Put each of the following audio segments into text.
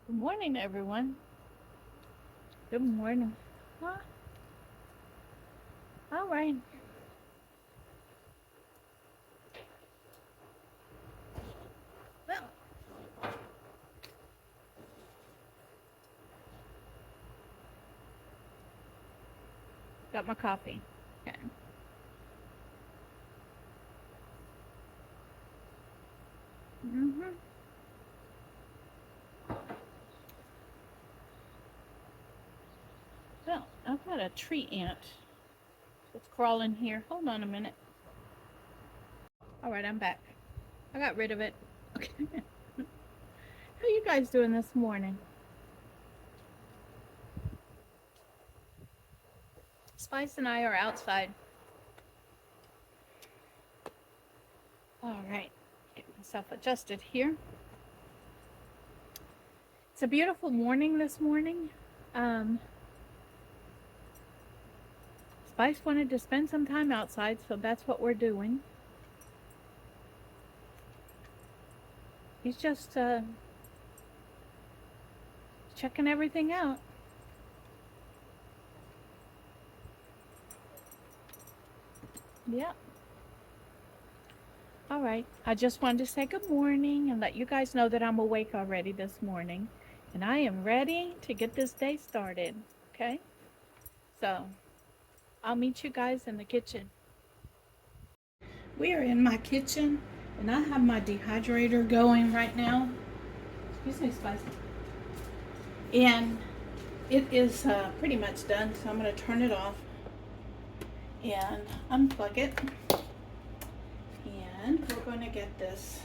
Good morning, everyone. Good morning. Huh? All right. Well, got my coffee. Okay. Mhm. Well, I've got a tree ant that's crawling here. Hold on a minute. All right, I'm back. I got rid of it. Okay. How you guys doing this morning? Spice and I are outside. All right. Get myself adjusted here. It's a beautiful morning this morning. Um, Spice wanted to spend some time outside, so that's what we're doing. He's just checking everything out. Yeah. All right. I just wanted to say good morning and let you guys know that I'm awake already this morning. And I am ready to get this day started. Okay? So I'll meet you guys in the kitchen. We are in my kitchen and I have my dehydrator going right now. Excuse me, Spicy. And it is pretty much done, so I'm going to turn it off and unplug it. And we're going to get this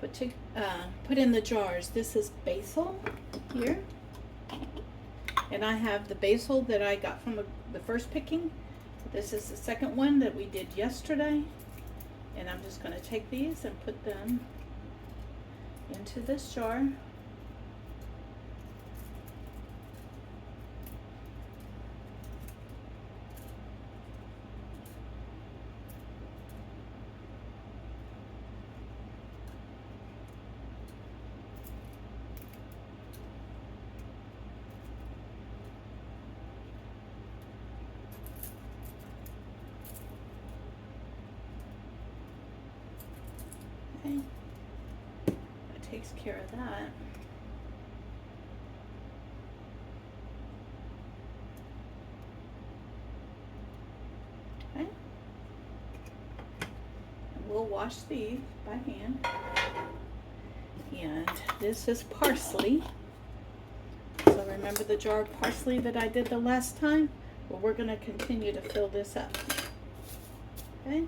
put in the jars. This is basil here, and I have the basil that I got from the first picking. This is the second one that we did yesterday, and I'm just going to take these and put them into this jar. Okay, that takes care of that. Okay, and we'll wash these by hand. And this is parsley. So remember the jar of parsley that I did the last time? Well, we're going to continue to fill this up. Okay.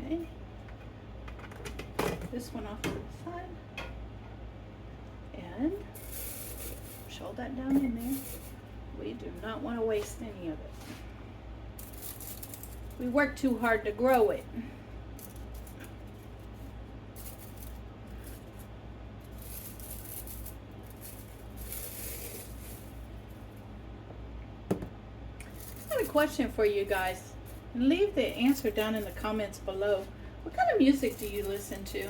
Okay. This one off to the side. And push all that down in there. We do not want to waste any of it. We work too hard to grow it. I have a question for you guys. And leave the answer down in the comments below. What kind of music do you listen to?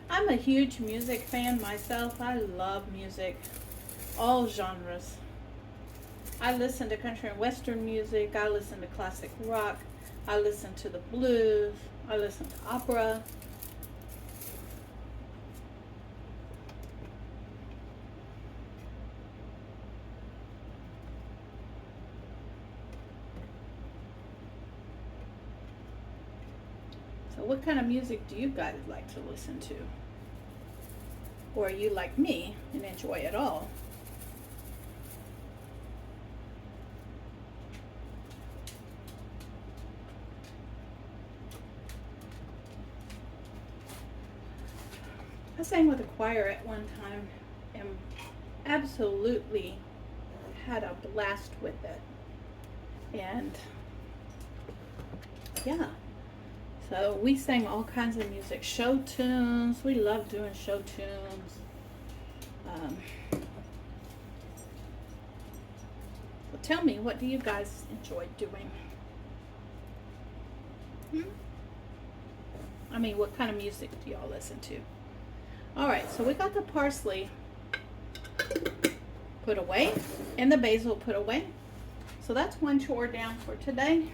I'm a huge music fan myself. I love music. All genres. I listen to country and western music. I listen to classic rock. I listen to the blues. I listen to opera. So what kind of music do you guys like to listen to? Or are you like me and enjoy it all? I sang with a choir at one time and absolutely had a blast with it. And yeah, so we sang all kinds of music, show tunes. We love doing show tunes. So tell me, what do you guys enjoy doing? I mean, what kind of music do y'all listen to? All right, so we got the parsley put away and the basil put away. So that's one chore down for today.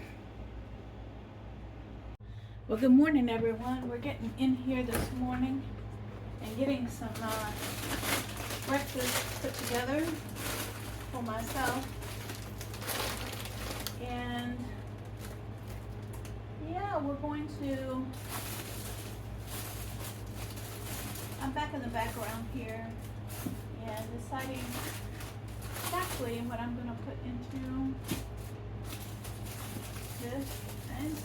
Well, good morning, everyone. We're getting in here this morning and getting some breakfast put together for myself. And yeah, we're going to, I'm back in the background here and deciding exactly what I'm going to put into this thing.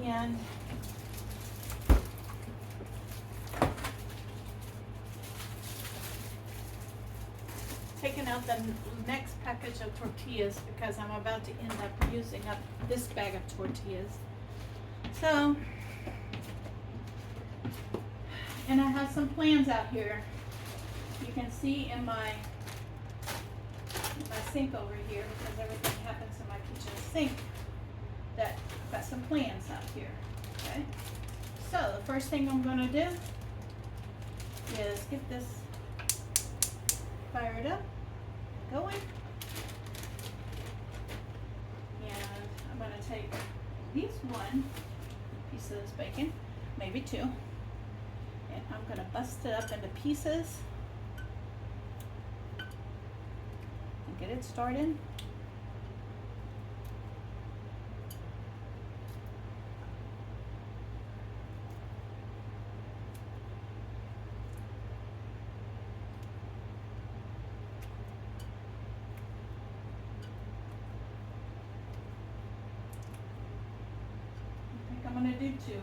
And taking out the next package of tortillas because I'm about to end up using up this bag of tortillas. So, and I have some plans out here. You can see in my sink over here, because everything happens in my kitchen sink, that I've got some plans out here. Okay. So the first thing I'm going to do is get this fired up, going, and I'm going to take these one piece of this bacon, maybe two, and I'm going to bust it up into pieces and get it started. I'm going to do two.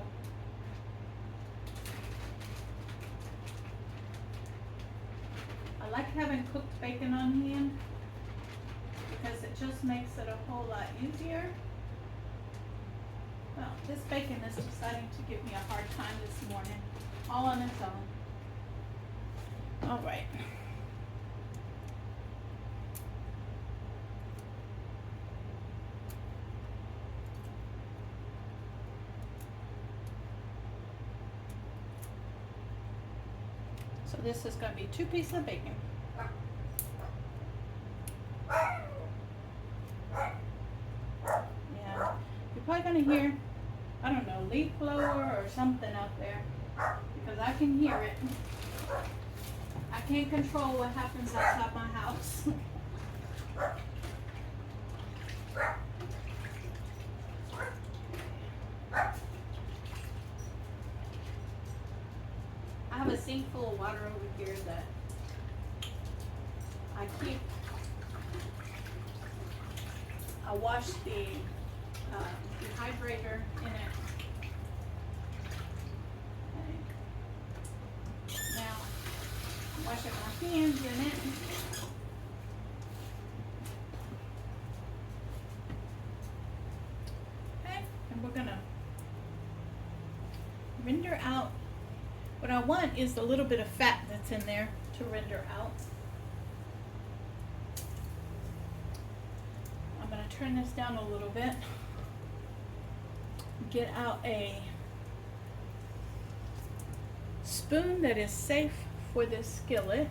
I like having cooked bacon on hand because it just makes it a whole lot easier. Well, this bacon is deciding to give me a hard time this morning, all on its own. All right. So this is going to be 2 pieces of bacon. Yeah, you're probably going to hear, I don't know, leaf blower or something out there because I can hear it. I can't control what happens outside my house. I have a sink full of water over here that I keep. I wash the dehydrator in it. Okay. Now, I'm washing my hands in it. Okay, and we're gonna render out. What I want is the little bit of fat that's in there to render out. I'm going to turn this down a little bit. Get out a spoon that is safe for this skillet.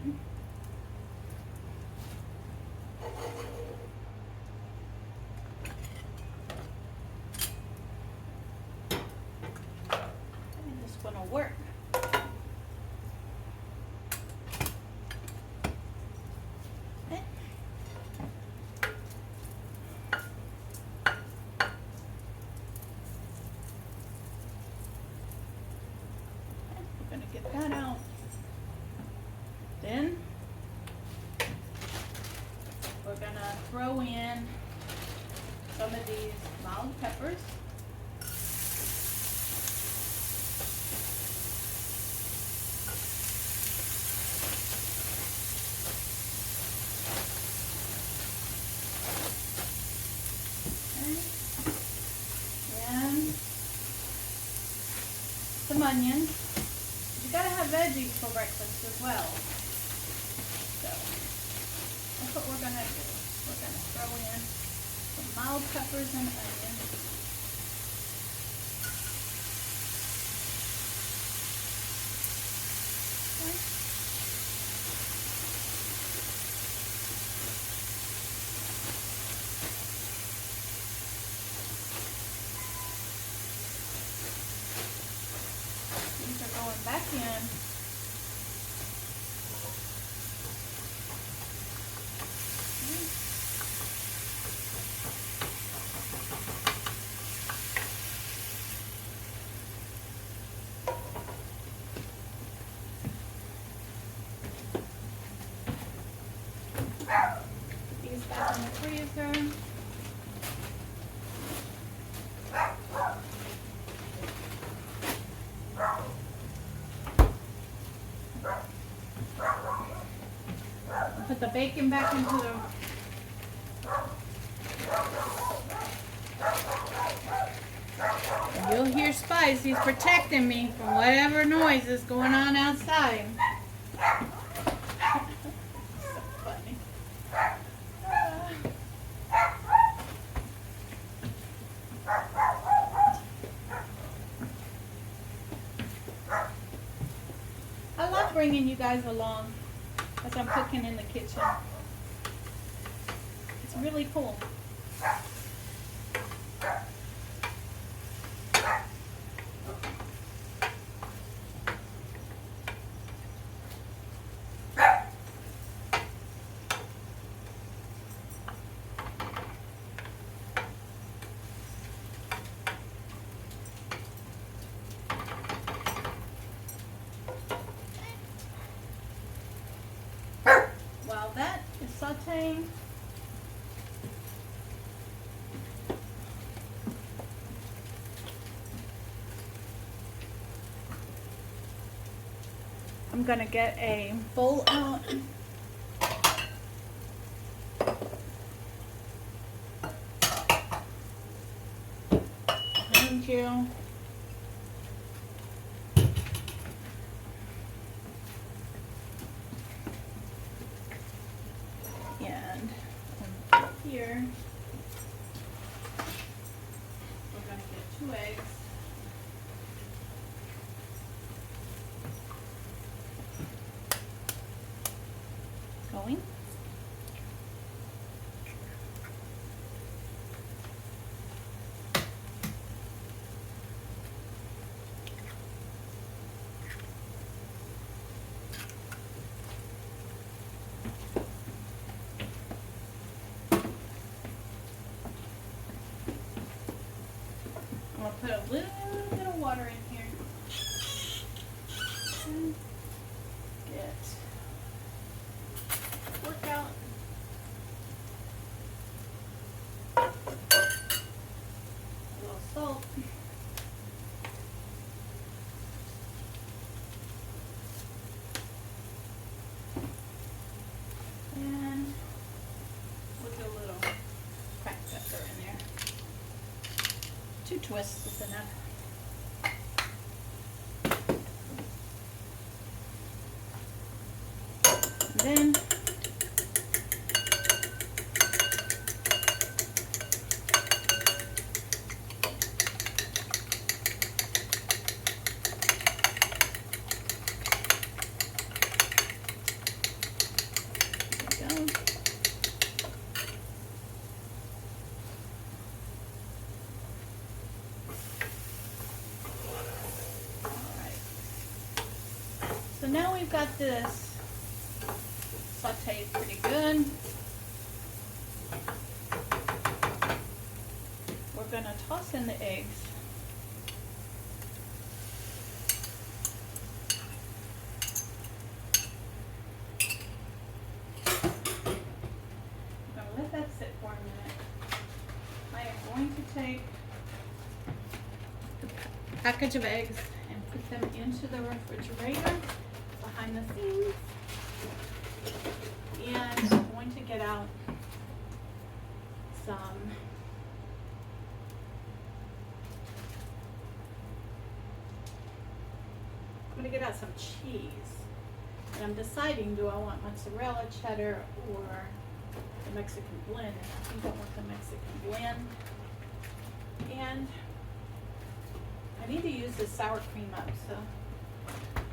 gonna throw in some of these mild peppers. And some onions. You gotta have veggies for breakfast as well. So that's what we're gonna do. We're gonna throw in some mild peppers and onions. Okay. These are going back in. These back in the freezer. Put the bacon back into the and you'll hear Spice. He's protecting me from whatever noise is going on outside. So funny. I love bringing you guys along as I'm cooking in the kitchen. It's really cool. While that is sauteing, I'm gonna get a bowl out. Thank you. And here, we're gonna get 2 eggs. Going. I'm gonna put a little bit of water in here. And get work out. A little salt. And we'll do a little cracked pepper in there. 2 twists is enough. And then there we go. So now we've got this sauteed pretty good. We're going to toss in the eggs. I'm going to take the package of eggs and put them into the refrigerator behind the scenes. And I'm going to get out some cheese. And I'm deciding, do I want mozzarella, cheddar, or the Mexican blend? I think I want the Mexican blend. And I need to use this sour cream up, so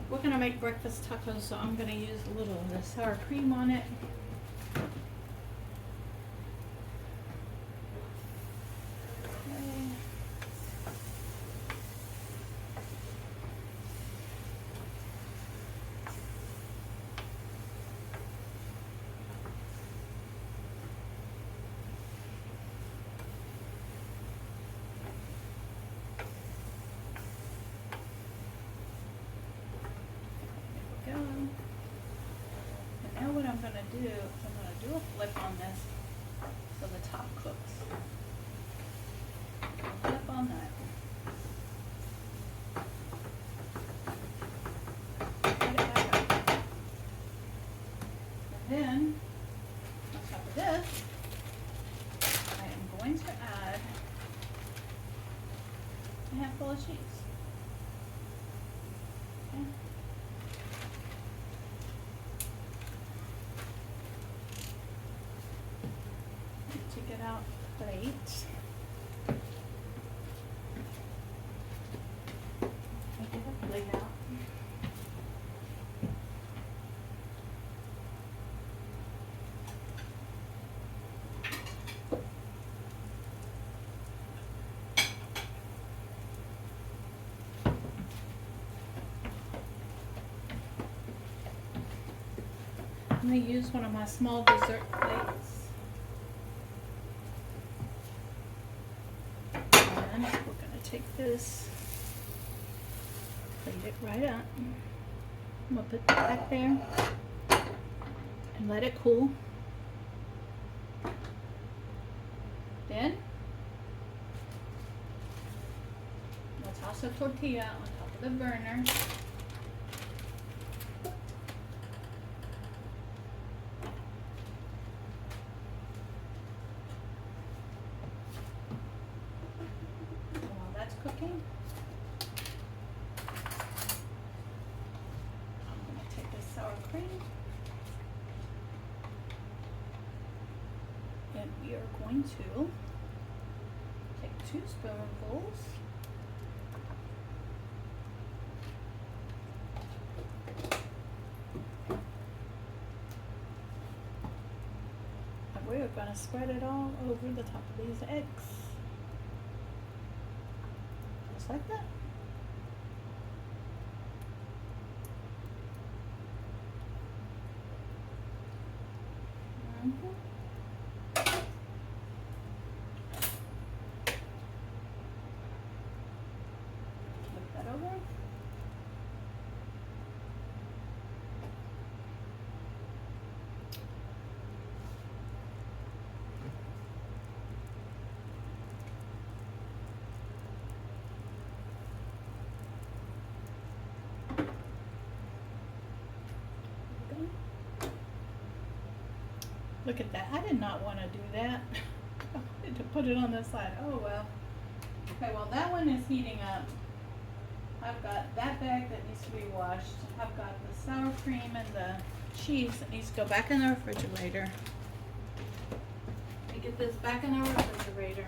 we're gonna make breakfast tacos, so I'm gonna use a little of the sour cream on it. And now what I'm going to do is I'm going to do a flip on this so the top cooks. Flip on that. Put it back up. And then on top of this, I am going to add a handful of cheese. Okay. Get out the plate. Get the plate out. I'm going to use one of my small dessert plates. We're going to take this, plate it right up. I'm going to put that back there and let it cool. Then we'll toss a tortilla on top of the burner. Cooking. I'm going to take this sour cream and we are going to take 2 spoonfuls and we're going to spread it all over the top of these eggs. Like that. Flip that over. Look at that. I did not want to do that. I wanted to put it on this side. Oh well. Okay, well that one is heating up. I've got that bag that needs to be washed. I've got the sour cream and the cheese that needs to go back in the refrigerator. Let me get this back in the refrigerator.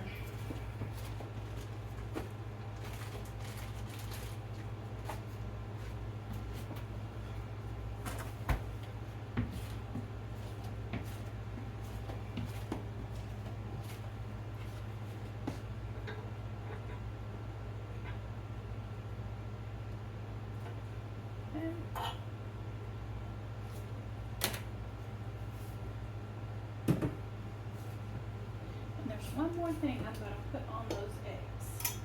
One more thing I've got to put on those eggs.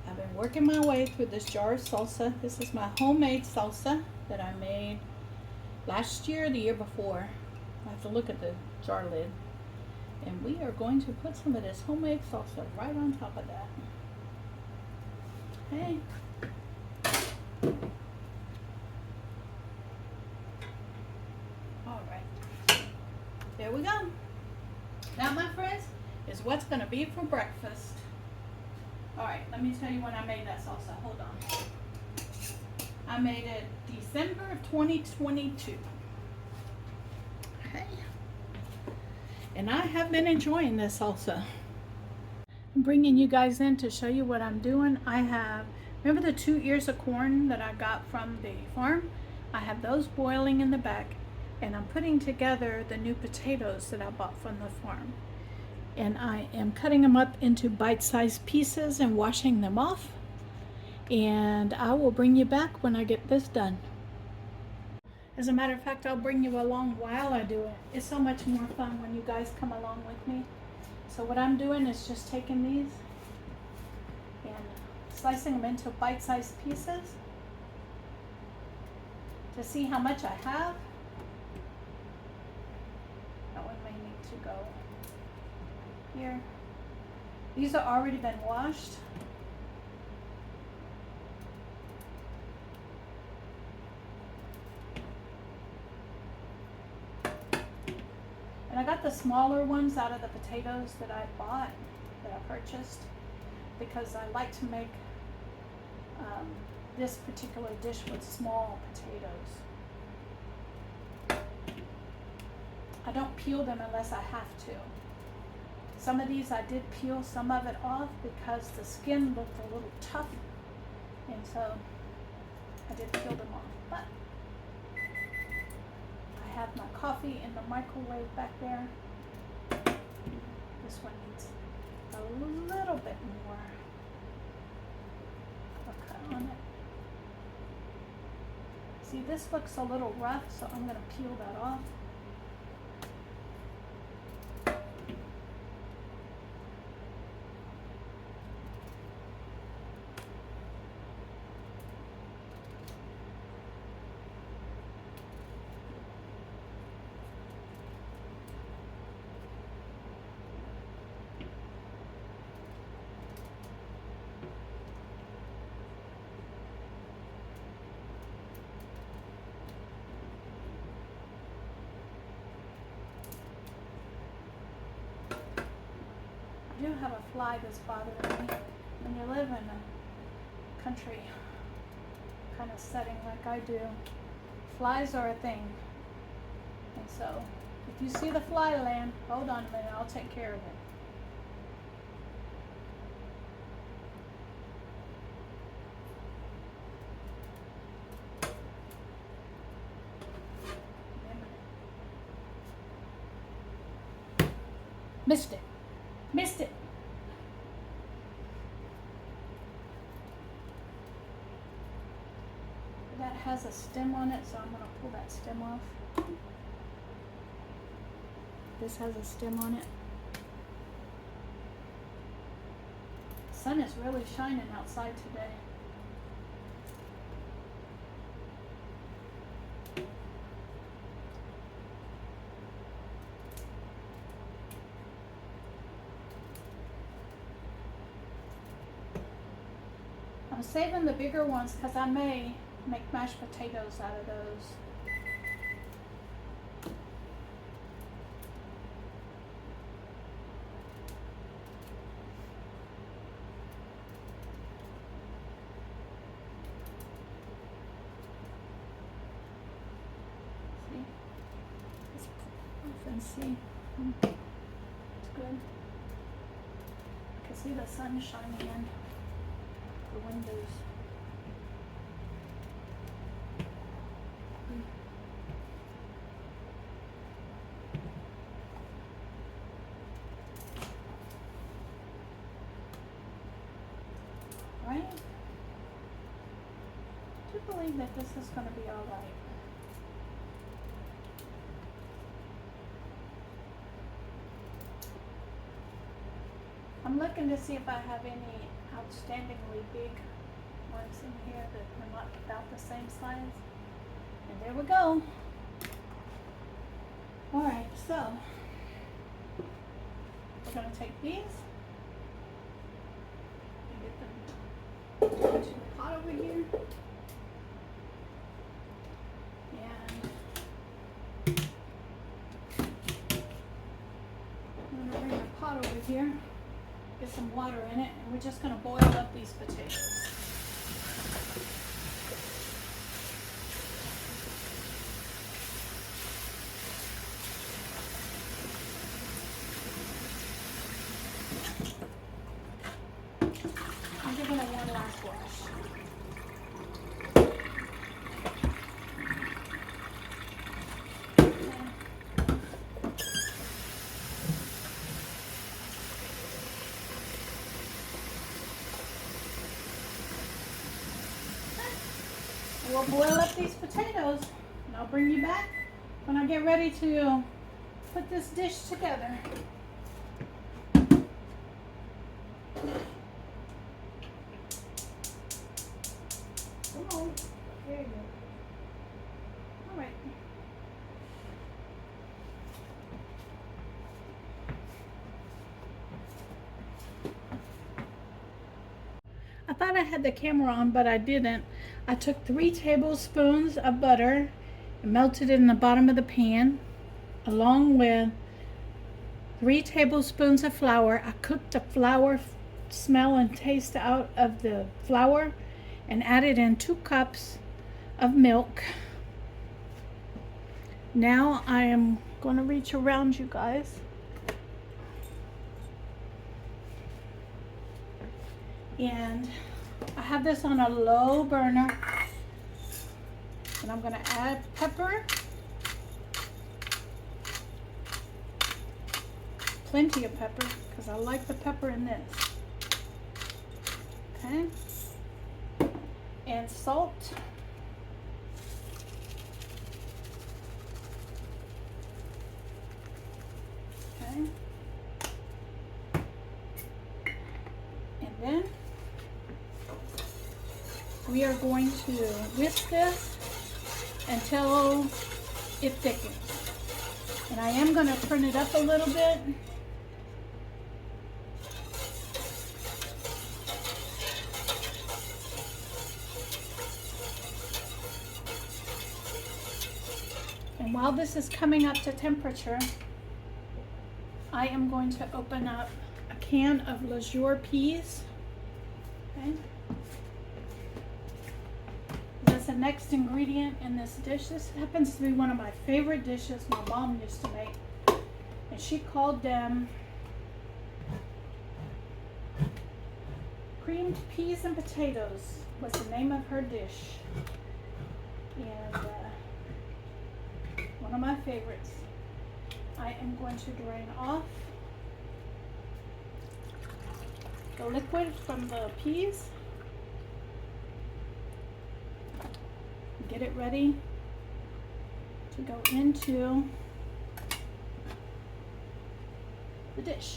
I've been working my way through this jar of salsa. This is my homemade salsa that I made last year or the year before. I have to look at the jar lid. And we are going to put some of this homemade salsa right on top of that. Okay. All right. There we go. That, my friends, is what's going to be for breakfast. All right, let me tell you when I made that salsa. Hold on. I made it December of 2022. Okay. And I have been enjoying this salsa. I'm bringing you guys in to show you what I'm doing. I have, remember the 2 ears of corn that I got from the farm? I have those boiling in the back, and I'm putting together the new potatoes that I bought from the farm. And I am cutting them up into bite-sized pieces and washing them off. And I will bring you back when I get this done. As a matter of fact, I'll bring you along while I do it. It's so much more fun when you guys come along with me. So what I'm doing is just taking these and slicing them into bite-sized pieces to see how much I have. That one may need to go here. These have already been washed. And I got the smaller ones out of the potatoes that I bought, that I purchased, because I like to make this particular dish with small potatoes. I don't peel them unless I have to. Some of these I did peel some of it off because the skin looked a little tough, and so I did peel them off. But I have my coffee in the microwave back there. This one needs a little bit more of a cut on it. See, this looks a little rough, so I'm going to peel that off. I do have a fly that's bothering me. When you live in a country kind of setting like I do, flies are a thing. And so if you see the fly land, hold on a minute, I'll take care of it. Missed it. Missed it. That has a stem on it, so I'm going to pull that stem off. This has a stem on it. The sun is really shining outside today. I'm saving the bigger ones because I may make mashed potatoes out of those. See? Let's pull off and see. It's good. I can see the sun shining in the windows. Right? I do believe that this is going to be all right. I'm looking to see if I have any outstandingly big ones in here that are not about the same size. And there we go. All right, so we're gonna take these and get them into the pot over here. And I'm gonna bring the pot over here, get some water in it, and we're just gonna boil up these potatoes. I'm giving it one last wash. We'll boil up these potatoes, and I'll bring you back when I get ready to put this dish together. Come on. There you go. All right. I thought I had the camera on, but I didn't. I took 3 tablespoons of butter and melted it in the bottom of the pan, along with 3 tablespoons of flour. I cooked the flour smell and taste out of the flour and added in 2 cups of milk. Now I am going to reach around you guys. And I have this on a low burner, and I'm going to add pepper, plenty of pepper because I like the pepper in this. Okay, and salt. Okay, and then we are going to whisk this until it thickens. And I am going to turn it up a little bit. And while this is coming up to temperature, I am going to open up a can of Leisure peas. Okay. That's the next ingredient in this dish. This happens to be one of my favorite dishes my mom used to make. And she called them creamed peas and potatoes was the name of her dish. And one of my favorites. I am going to drain off the liquid from the peas. Get it ready to go into the dish.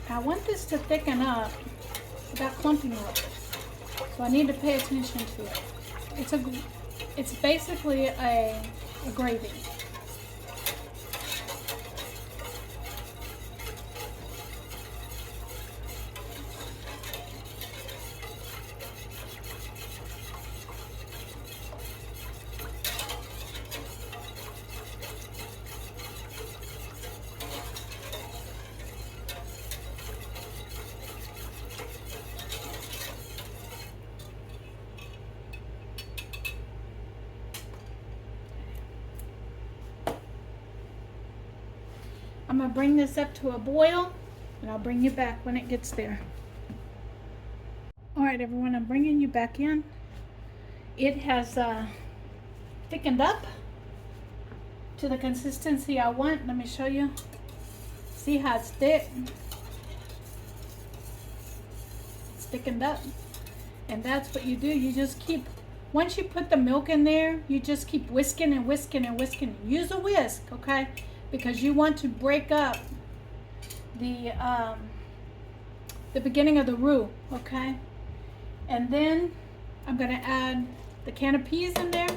I want this to thicken up without clumping up, so I need to pay attention to it. It's basically a gravy. I'm going to bring this up to a boil, and I'll bring you back when it gets there. Alright everyone, I'm bringing you back in. It has thickened up to the consistency I want. Let me show you. See how it's thick? It's thickened up. And that's what you do. You just keep, once you put the milk in there, you just keep whisking and whisking and whisking. Use a whisk, okay? Because you want to break up the beginning of the roux, okay? And then I'm gonna add the can of peas in there.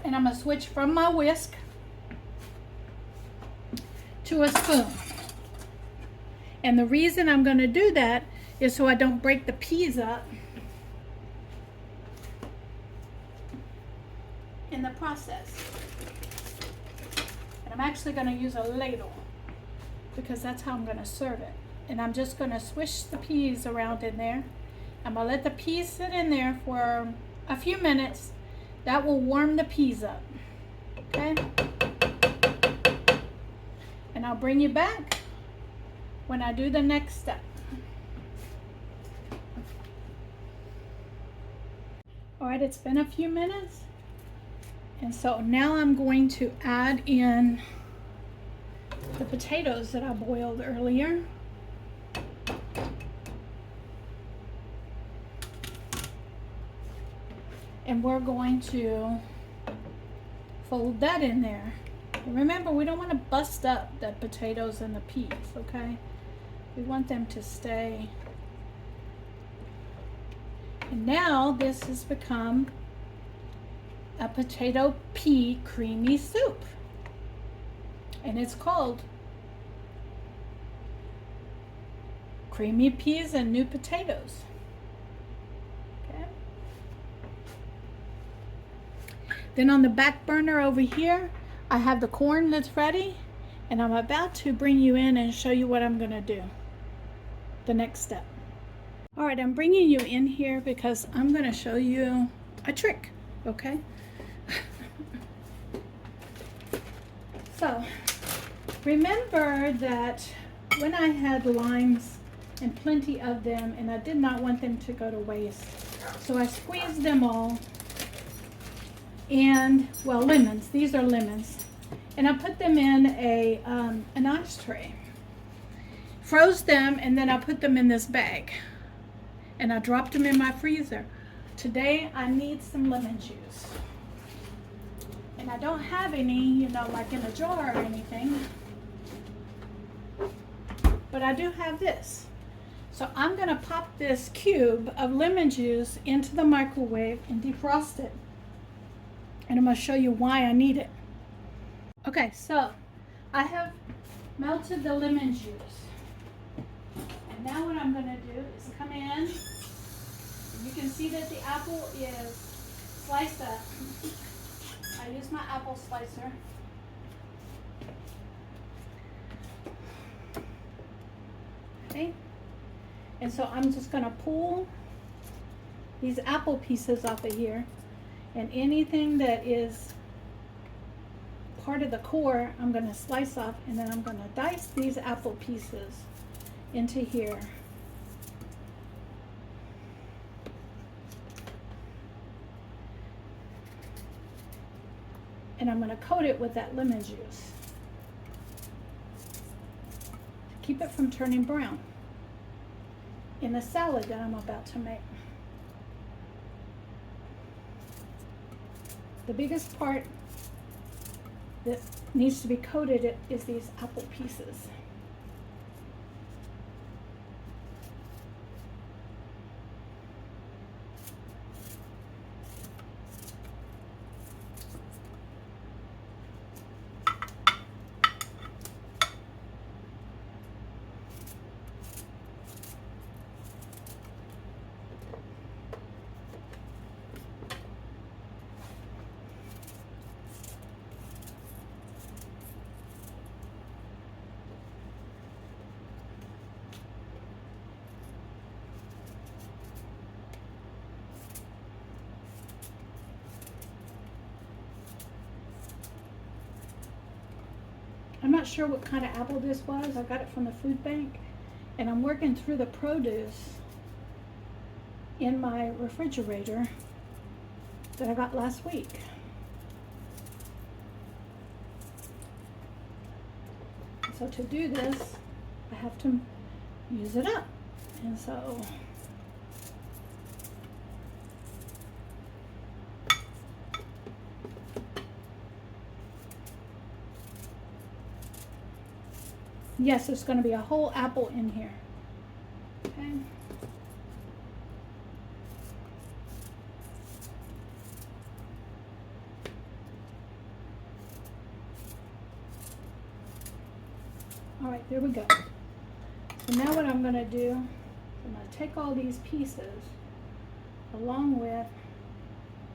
And I'm gonna switch from my whisk to a spoon. And the reason I'm gonna do that is so I don't break the peas up in the process. And I'm actually gonna use a ladle because that's how I'm gonna serve it. And I'm just gonna swish the peas around in there. I'm gonna let the peas sit in there for a few minutes. That will warm the peas up, okay? And I'll bring you back when I do the next step. All right, it's been a few minutes. And so now I'm going to add in the potatoes that I boiled earlier. And we're going to fold that in there. Remember, we don't want to bust up the potatoes and the peas, okay? We want them to stay. And now this has become a potato pea creamy soup. And it's called creamy peas and new potatoes. Okay. Then on the back burner over here, I have the corn that's ready, and I'm about to bring you in and show you what I'm gonna do. The next step. All right, I'm bringing you in here because I'm gonna show you a trick, okay? So, remember that when I had limes and plenty of them, and I did not want them to go to waste, so I squeezed them all. And, well, lemons, these are lemons. And I put them in an ice tray. Froze them, and then I put them in this bag. And I dropped them in my freezer. Today, I need some lemon juice. And I don't have any, you know, like in a jar or anything. But I do have this. So I'm gonna pop this cube of lemon juice into the microwave and defrost it. And I'm going to show you why I need it. Okay, so I have melted the lemon juice. And now what I'm going to do is come in. You can see that the apple is sliced up. I use my apple slicer. Okay. And so I'm just going to pull these apple pieces off of here. And anything that is part of the core, I'm going to slice off, and then I'm going to dice these apple pieces into here. And I'm going to coat it with that lemon juice to keep it from turning brown in the salad that I'm about to make. The biggest part that needs to be coated is these apple pieces. I'm not sure what kind of apple this was. I got it from the food bank, and I'm working through the produce in my refrigerator that I got last week. So to do this, I have to use it up. And so yes, there's going to be a whole apple in here. Okay. All right, there we go. So now what I'm going to do, I'm going to take all these pieces along with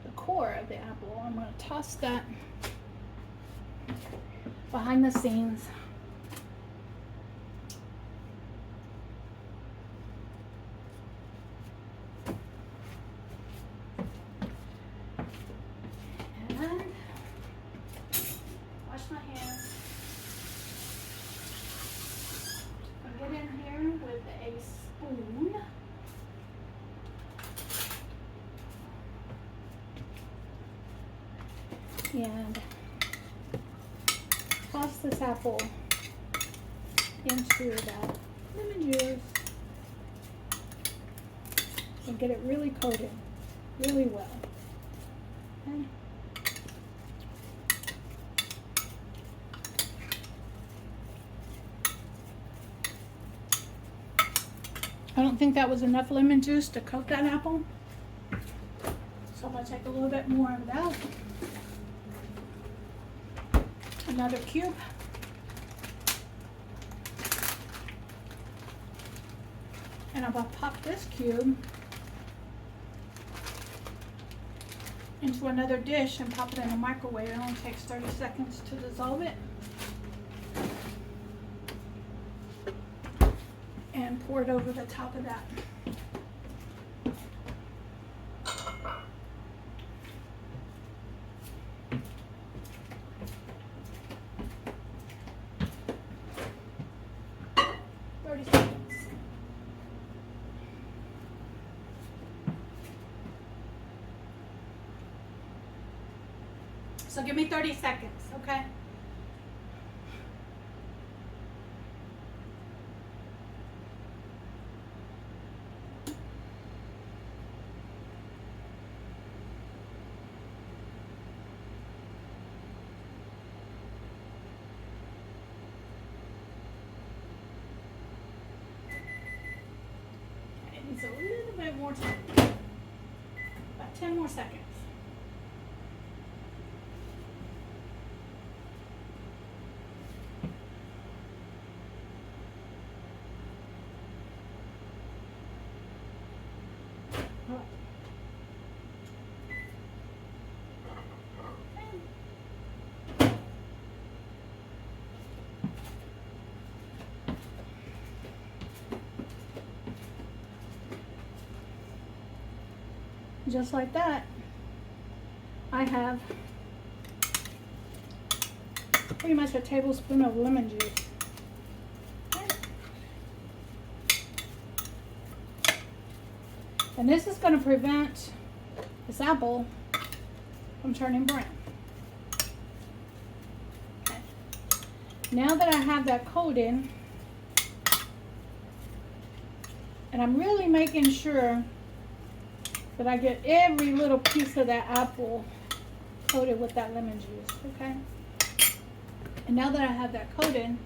the core of the apple. I'm going to toss that behind the scenes. And wash my hands. I'll get in here with a spoon. And toss this apple into that lemon juice and get it really coated really well. Okay. I don't think that was enough lemon juice to coat that apple, so I'm going to take a little bit more of that. Another cube. And I'm going to pop this cube into another dish and pop it in the microwave. It only takes 30 seconds to dissolve it. And pour it over the top of that. So give me 30 seconds, okay? It needs a little bit more time. About 10 more seconds. Just like that, I have pretty much a tablespoon of lemon juice. Okay. And this is going to prevent this apple from turning brown. Okay. Now that I have that coated, and I'm really making sure that I get every little piece of that apple coated with that lemon juice, okay? And now that I have that coated,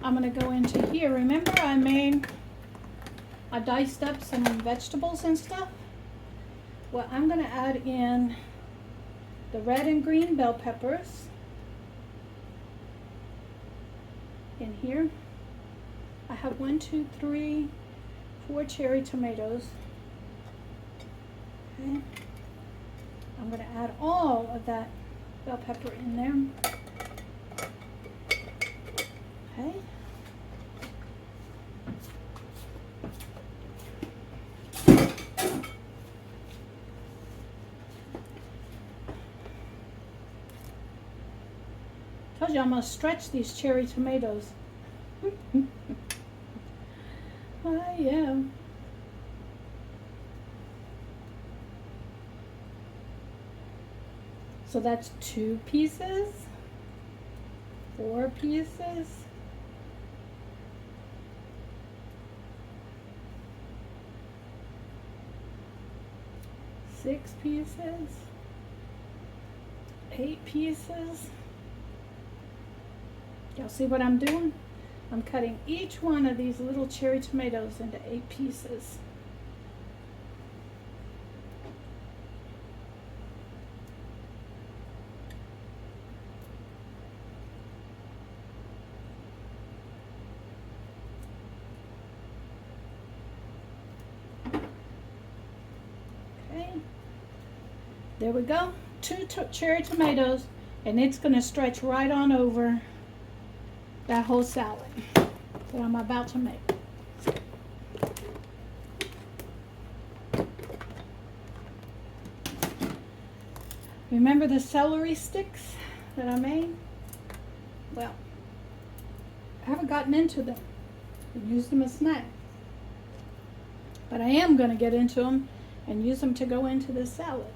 I'm gonna go into here. Remember I diced up some vegetables and stuff? Well, I'm gonna add in the red and green bell peppers in here. I have 1, 2, 3, 4 cherry tomatoes. Okay. I'm going to add all of that bell pepper in there. Okay. Told you I'm going to stretch these cherry tomatoes. I am. So that's 2 pieces, 4 pieces, 6 pieces, 8 pieces. Y'all see what I'm doing? I'm cutting each one of these little cherry tomatoes into 8 pieces. Okay, there we go. 2 cherry tomatoes, and it's going to stretch right on over that whole salad that I'm about to make. Remember the celery sticks that I made? Well, I haven't gotten into them and used them as snacks. But I am going to get into them and use them to go into the salad.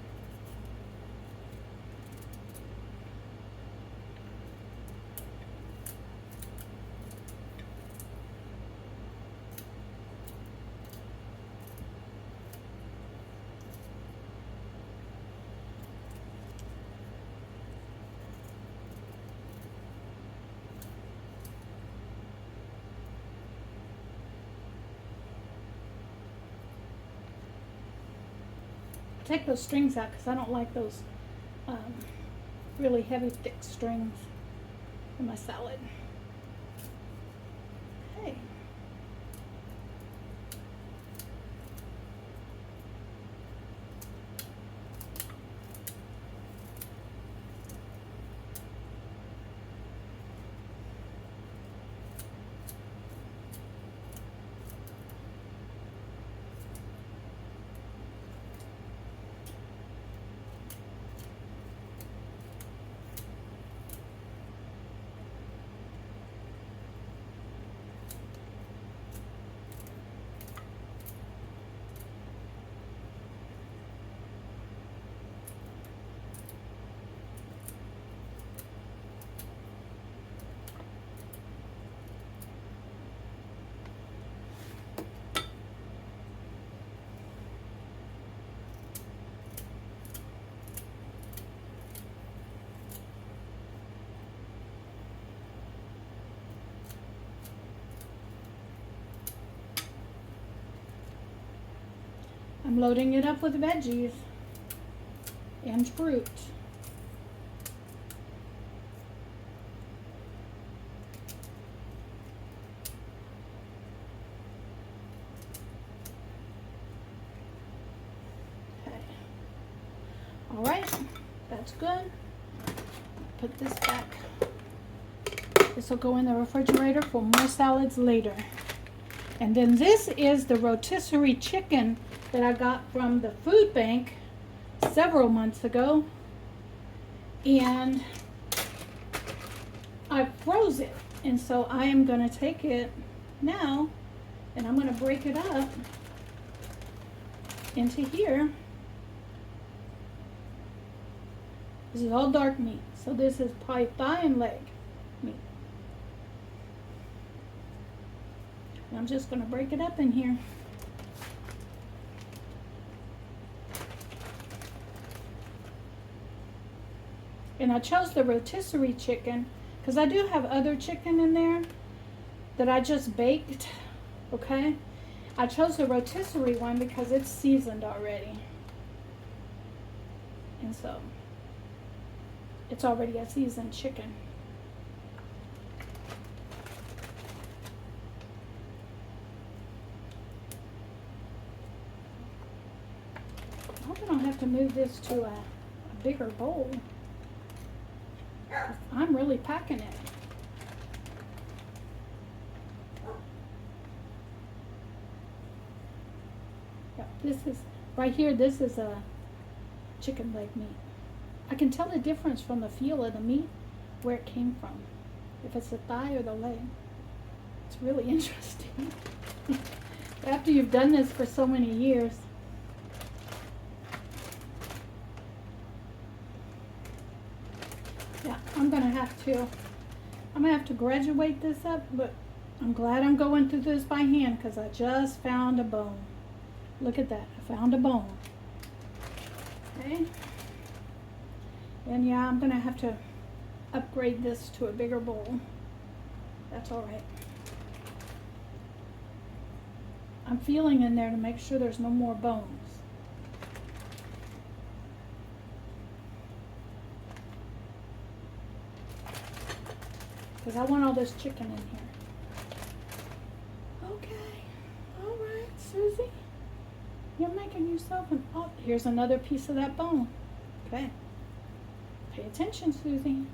Take those strings out because I don't like those really heavy, thick strings in my salad. Okay. I'm loading it up with veggies and fruit. Okay. All right, that's good. Put this back. This will go in the refrigerator for more salads later. And then this is the rotisserie chicken that I got from the food bank several months ago. And I froze it. And so I am going to take it now and I'm going to break it up into here. This is all dark meat. So this is probably thigh and leg meat. And I'm just going to break it up in here. And I chose the rotisserie chicken because I do have other chicken in there that I just baked, okay? I chose the rotisserie one because it's seasoned already. And so, it's already a seasoned chicken. I hope I don't have to move this to a bigger bowl. I'm really packing it. Yeah, this is, right here, this is a chicken leg meat. I can tell the difference from the feel of the meat, where it came from. If it's the thigh or the leg. It's really interesting. After you've done this for so many years. Yeah, I'm gonna have to graduate this up, but I'm glad I'm going through this by hand because I just found a bone. Look at that, I found a bone. Okay. And yeah, I'm gonna have to upgrade this to a bigger bowl. That's all right. I'm feeling in there to make sure there's no more bones. Because I want all this chicken in here. Okay. All right, Susie. You're making yourself an... Oh, here's another piece of that bone. Okay. Pay attention, Susie.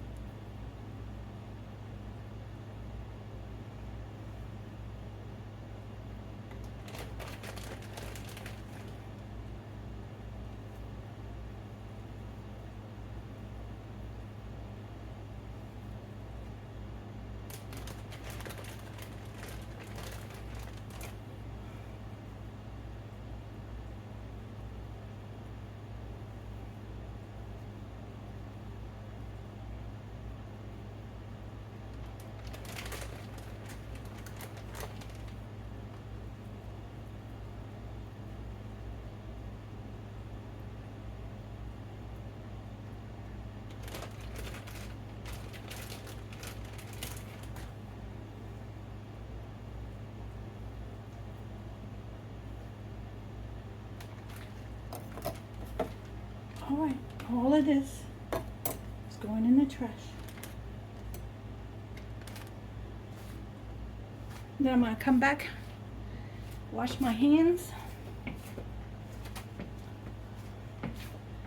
All right, all of this is going in the trash. Then I'm gonna come back, wash my hands.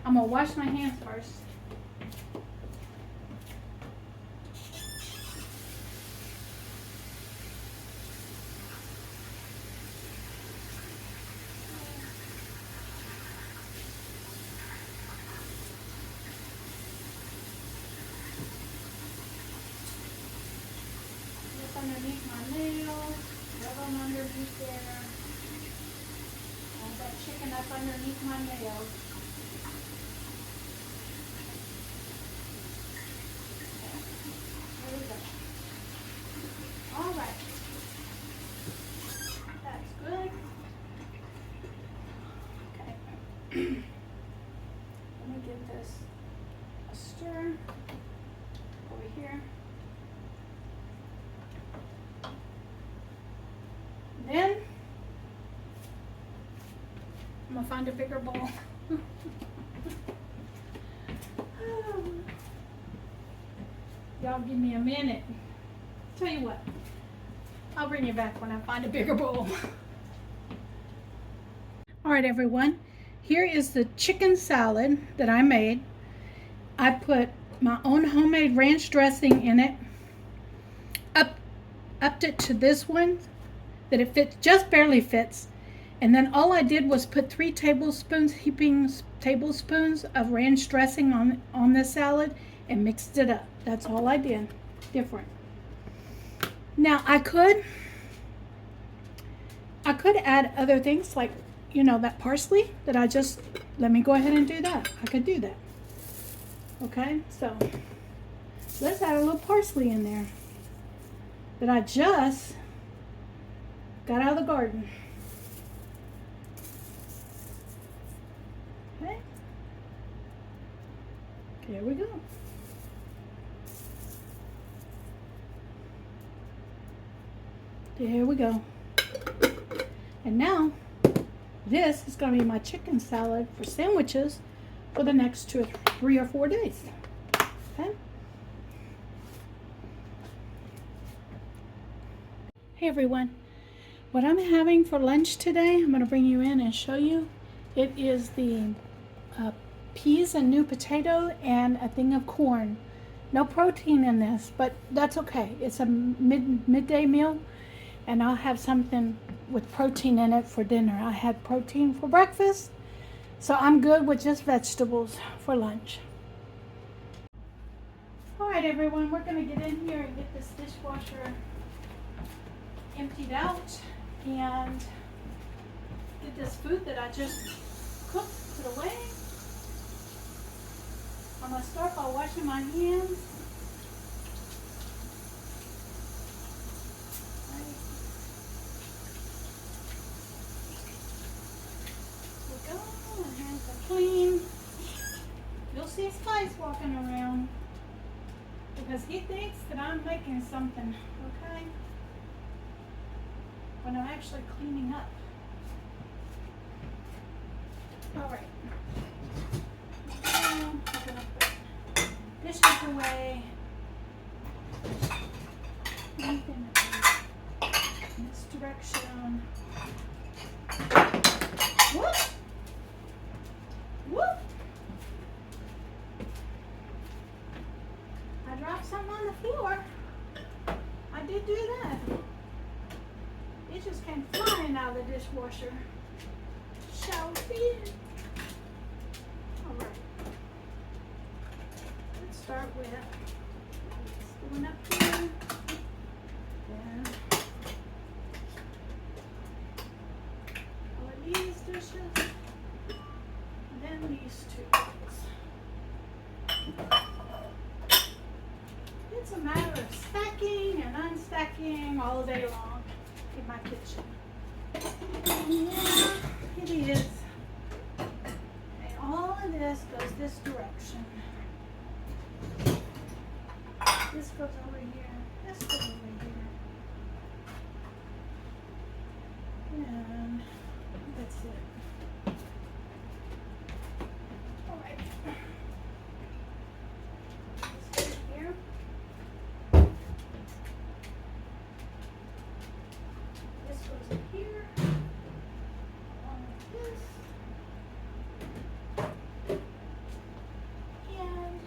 I'm gonna wash my hands first. Look underneath my nails, rub them underneath there. All that chicken up underneath my nails. There we go. All right. That's good. Okay. Let me give this a stir over here. Then I'm gonna find a bigger bowl. Y'all give me a minute. Tell you what, I'll bring you back when I find a bigger bowl. All right, everyone. Here is the chicken salad that I made. I put my own homemade ranch dressing in it. Upped it to this one that it fits, just barely fits. And then all I did was put 3 heaping tablespoons of ranch dressing on the salad and mixed it up. That's all I did different. Now I could add other things like, you know, that parsley that I just, let me go ahead and do that. I could do that. Okay, so let's add a little parsley in there that I just got out of the garden. Okay. There we go. There we go. And now, this is going to be my chicken salad for sandwiches for the next 3 or 4 days. Okay. Hey everyone. What I'm having for lunch today, I'm going to bring you in and show you. It is the peas and new potato and a thing of corn. No protein in this, but that's okay. It's a midday meal, and I'll have something with protein in it for dinner. I had protein for breakfast, so I'm good with just vegetables for lunch. All right, everyone, we're going to get in here and get this dishwasher emptied out and get this food that I just cooked put away. I'm going to start by washing my hands. There we go. My hands are clean. see Spice walking around because he thinks that I'm making something, okay? When I'm actually cleaning up. All right. Now, I'm gonna put dishes away. Anything in this direction. Whoop! Whoop! I dropped something on the floor. I did do that. It just came flying out of the dishwasher. Shall we? Alright. Let's start with this one up here. Then all of these dishes. And then these two. It's a matter of stacking and unstacking all day long in my kitchen. Yeah, it is. And all of this goes this direction. This goes over here. This goes over here. And that's it. All right. This goes here. This goes in here. Along with this. And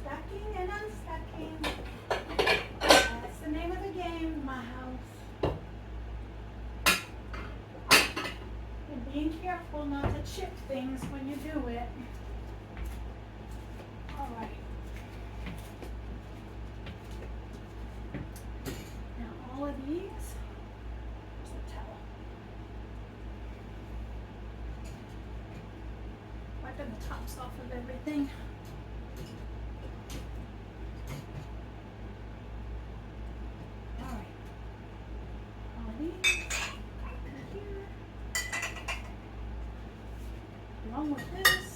stacking and unstacking. That's the name of the game in my house. And being careful not to chip things when you do it. Alright. Now all of these, there's a towel. Wiping the tops off of everything. Alright. All these in here. Along with this.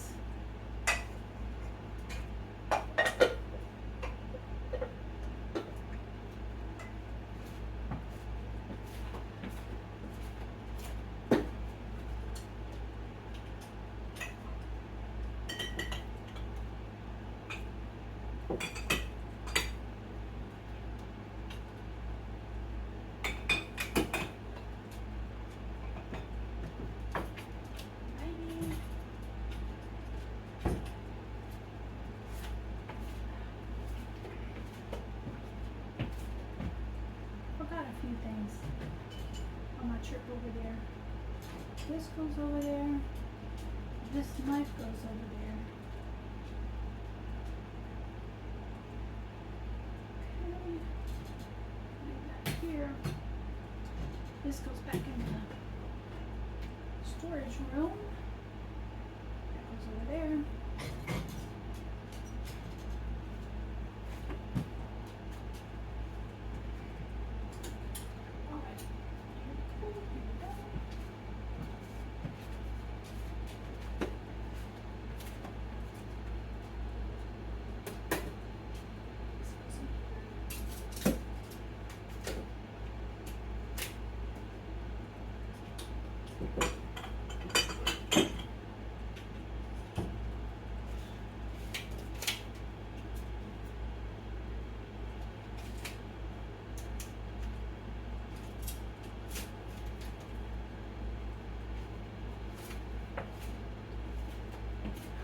Righty. Forgot a few things on my trip over there. This goes over there. This knife goes over there. Okay. Leave that here. This goes back in the storage room. That goes over there. Alright. Here we go.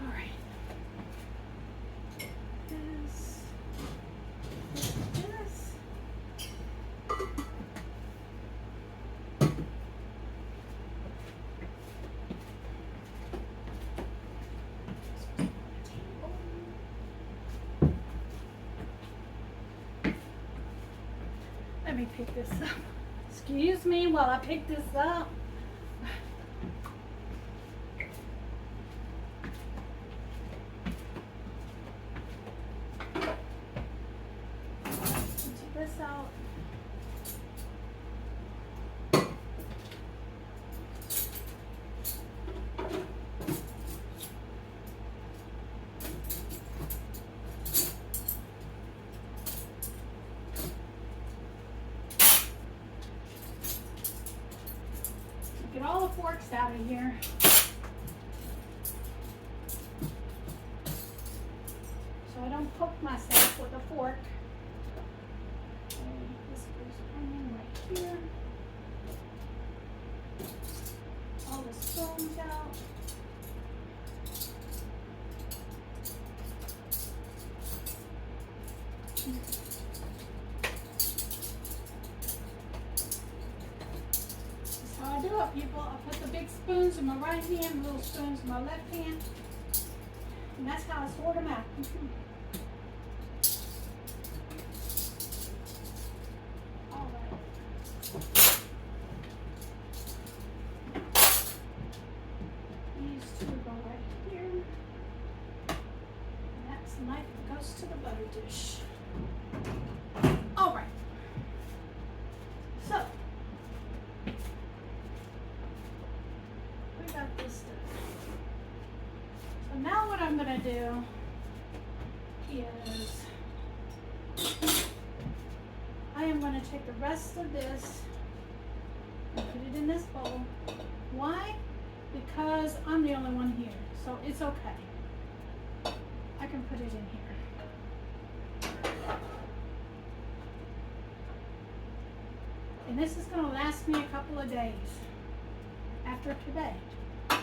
Alright. This. This. Let me pick this up. Excuse Excuse me while I pick this up. Take this out. Get all the forks out of here. So I don't poke myself with a fork. Okay, this goes in right here. All the stones out. How I do it, people. I put the big spoons in my right hand, little spoons in my left hand, and that's how I sort them out. All right. These two go right here, and that's the knife that goes to the butter dish. All right. So. We got this done. So now what I'm gonna do is I am gonna take the rest of this and put it in this bowl. Why? Because I'm the only one here, so it's okay. I can put it in here. And this is gonna last me a couple of days after today. Okay.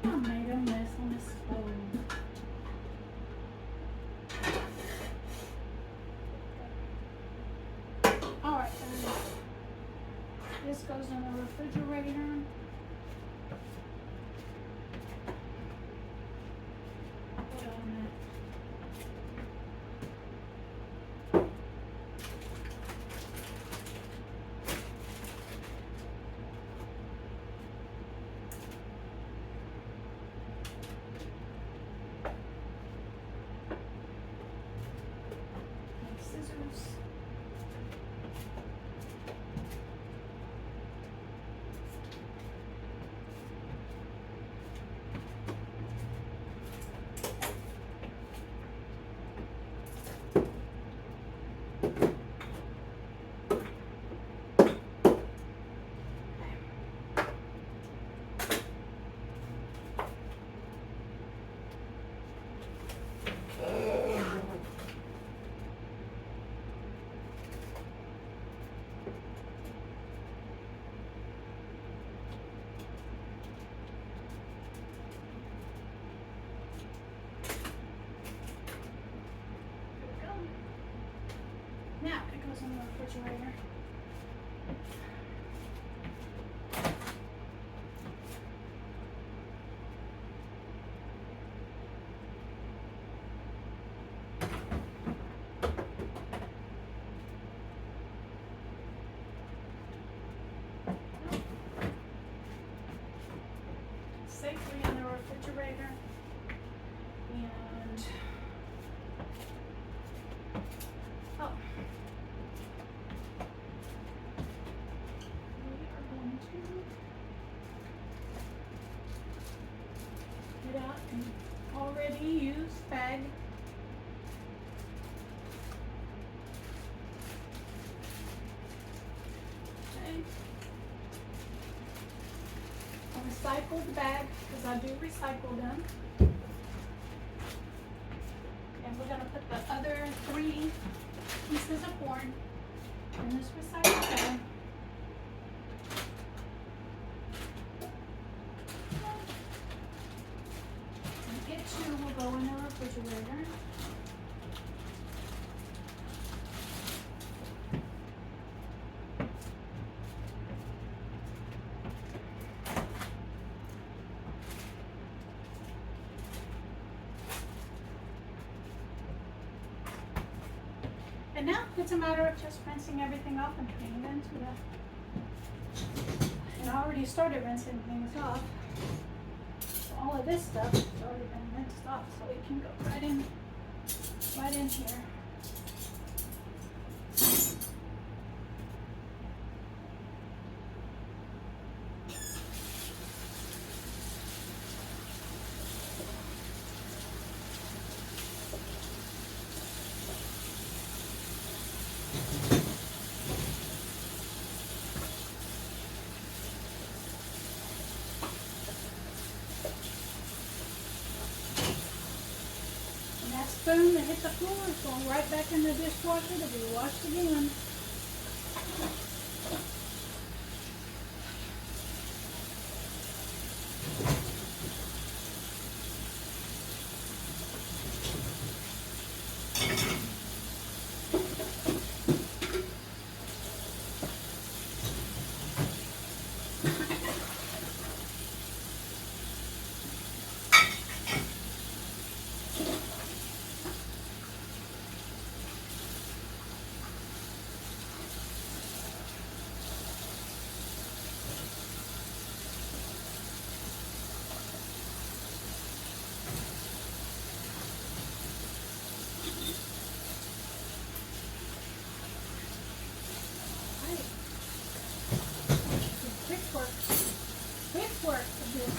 I made a mess on the stove. Alright, guys. This goes in the refrigerator. Put on that. Scissors. Now it goes in the refrigerator. Safely in the refrigerator. And Oh. We are going to get out an already used bag. Okay. A recycled bag, because I do recycle them. And we're going to put the other 3 pieces of corn in this recycled bag. And it too will go in the refrigerator. And now it's a matter of just rinsing everything off and putting it into the, and I already started rinsing things off. So all of this stuff has already been rinsed off, so it can go right in here. Spoon that hit the floor is going right back in the dishwasher to be washed again. Quick work of this.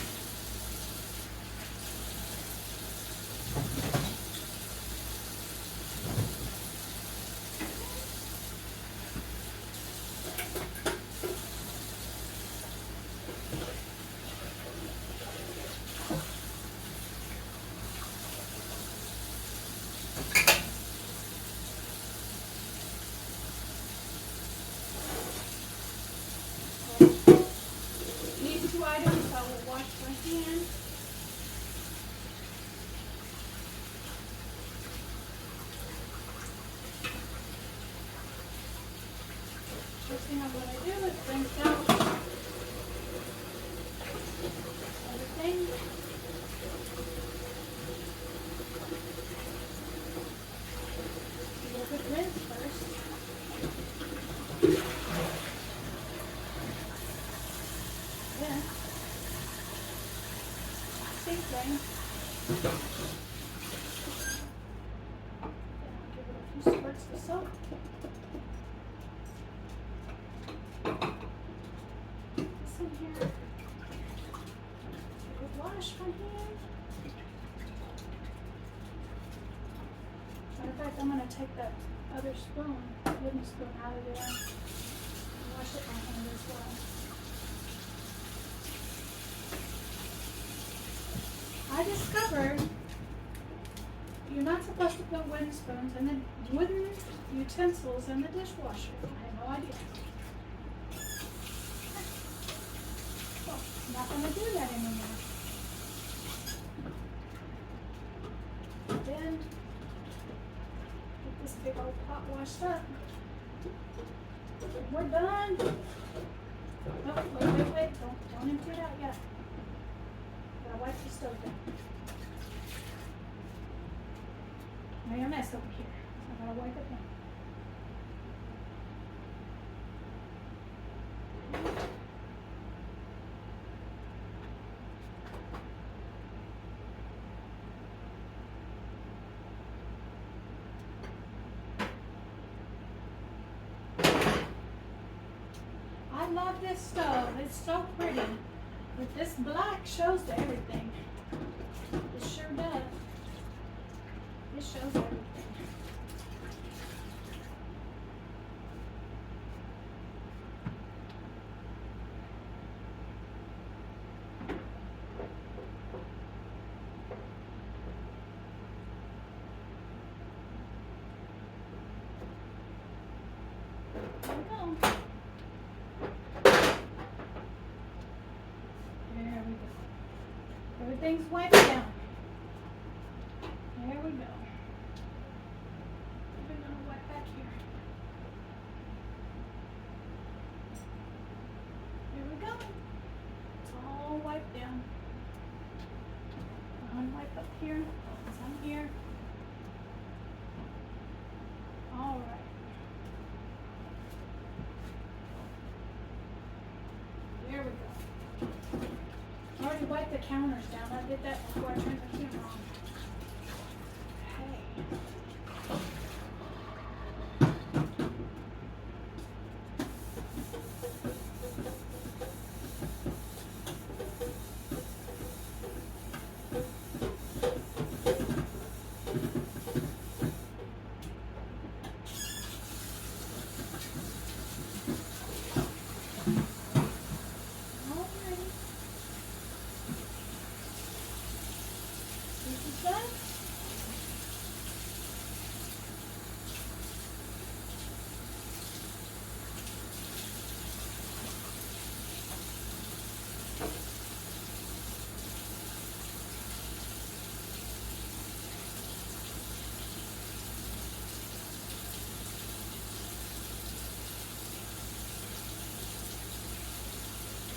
These 2 items I will wash my hands. First thing I'm going to do is rinse out everything. Do a good rinse first. Then, same thing. Then I'll give it a few squirts of soap. This in here. Wash my hands. Matter of fact, I'm going to take that other spoon, wooden spoon, out of there and wash it my hand as well. I discovered you're not supposed to put wooden spoons and then wooden utensils in the dishwasher. I had no idea. So, I'm not going to do that anymore. Then, get this big old pot washed up. We're done. Oh, wait. Don't empty it out yet. Gotta wipe the stove down. Made a mess over here. I gotta wipe it down. love this stove. It's so pretty. But this black shows everything. It sure does. It shows everything. There we go. There we go. Everything's wiped down. There we go. We're gonna wipe back here. There we go. It's all wiped down. Unwipe up here. Some here. All right. There we go. I already wiped the counters down. I did that before I turned the camera on. Okay. Alrighty. This is done.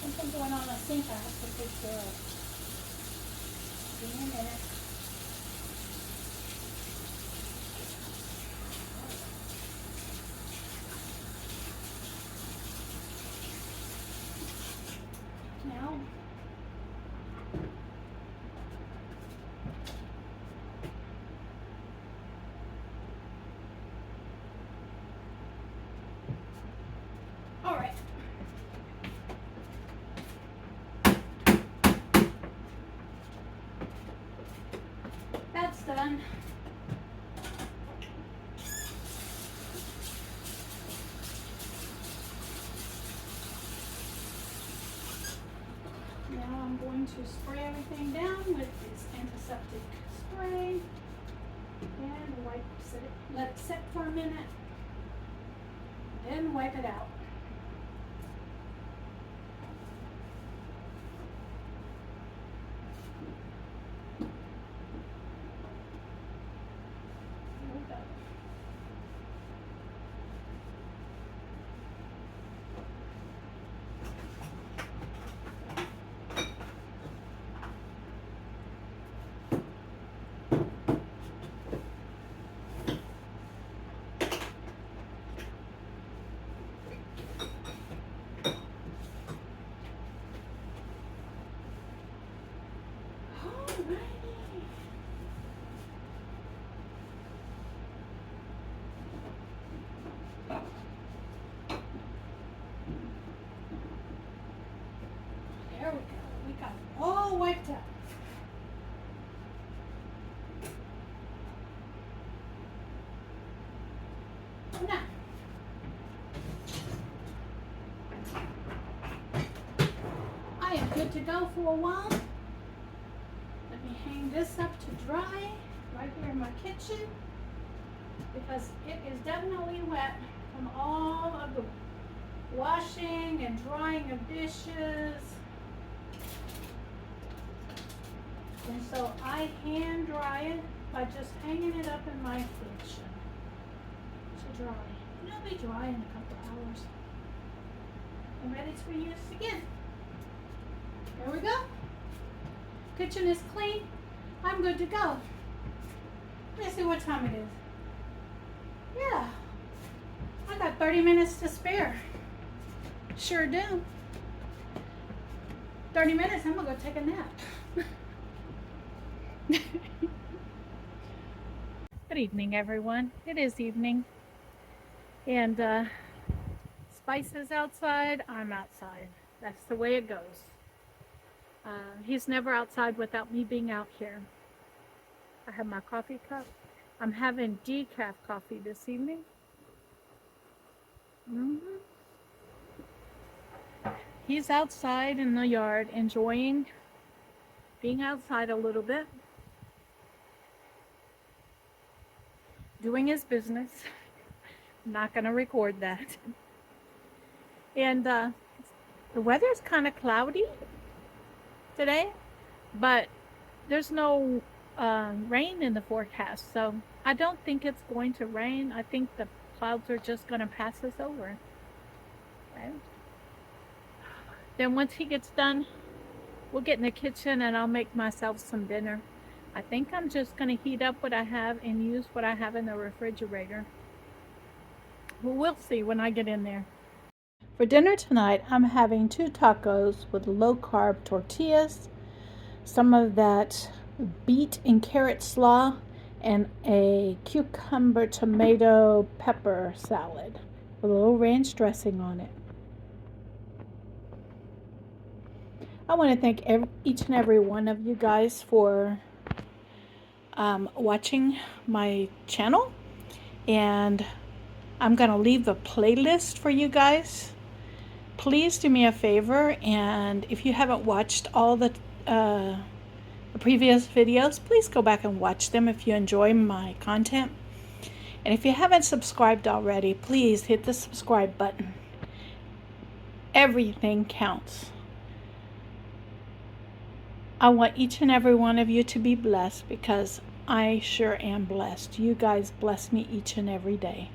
Something going on in the sink I have to take care of. Give me a minute. Now, all right. That's done. Now I'm going to spray everything down with this antiseptic spray and wipe it, let it sit for a minute, then wipe it out. There we go. Alrighty. There we go. We got it all wiped up. Now, I am good to go for a while. Let me hang this up to dry right here in my kitchen because it is definitely wet from all of the washing and drying of dishes. And so I hand dry it by just hanging it up in my kitchen to dry. And it'll be dry in a couple hours. And ready for use again. There we go. Kitchen is clean. I'm good to go. Let me see what time it is. Yeah. I got 30 minutes to spare. Sure do. 30 minutes, I'm gonna go take a nap. Good evening, everyone. It is evening, and it's Spice is outside, I'm outside. That's the way it goes. He's never outside without me being out here. I have my coffee cup. I'm having decaf coffee this evening. hmm He's outside in the yard enjoying being outside a little bit, doing his business. I'm not going to record that. And the weather's kind of cloudy today, but there's no rain in the forecast. So I don't think it's going to rain. I think the clouds are just going to pass us over. Right? Then once he gets done, we'll get in the kitchen and I'll make myself some dinner. I think I'm just going to heat up what I have and use what I have in the refrigerator. Well, we'll see when I get in there. For dinner tonight, I'm having 2 tacos with low carb tortillas, some of that beet and carrot slaw, and a cucumber tomato pepper salad with a little ranch dressing on it. I want to thank each and every one of you guys for watching my channel, and I'm going to leave a playlist for you guys. Please do me a favor, and if you haven't watched all the previous videos, please go back and watch them if you enjoy my content. And if you haven't subscribed already, please hit the subscribe button. Everything counts. I want each and every one of you to be blessed because I sure am blessed. You guys bless me each and every day.